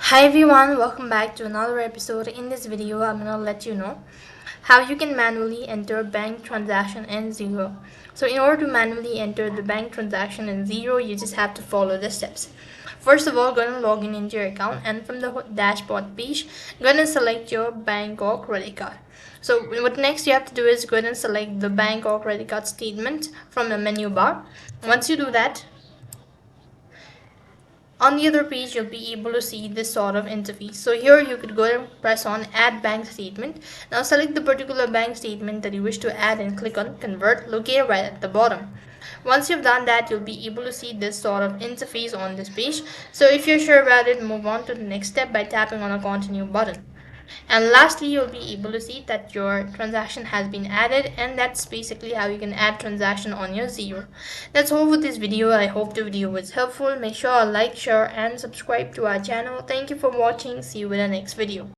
Hi everyone, welcome back to another episode. In this video, I'm gonna let you know how you can manually enter bank transaction in Xero. So in order to manually enter the bank transaction in Xero, you just have to follow the steps. First of all, go and log in into your account, and from the dashboard page, go and select your bank or credit card. So what next you have to do is go and select the bank or credit card statement from the menu bar. Once you do that, on the other page, you'll be able to see this sort of interface. So here you could go and press on add bank statement. Now select the particular bank statement that you wish to add and click on convert located right at the bottom. Once you've done that, you'll be able to see this sort of interface on this page. So if you're sure about it, move on to the next step by tapping on a continue button. And lastly, you'll be able to see that your transaction has been added, and that's basically how you can add transaction on your Xero. That's all for this video. I hope the video was helpful. Make sure to like, share and subscribe to our channel. Thank you for watching. See you in the next video.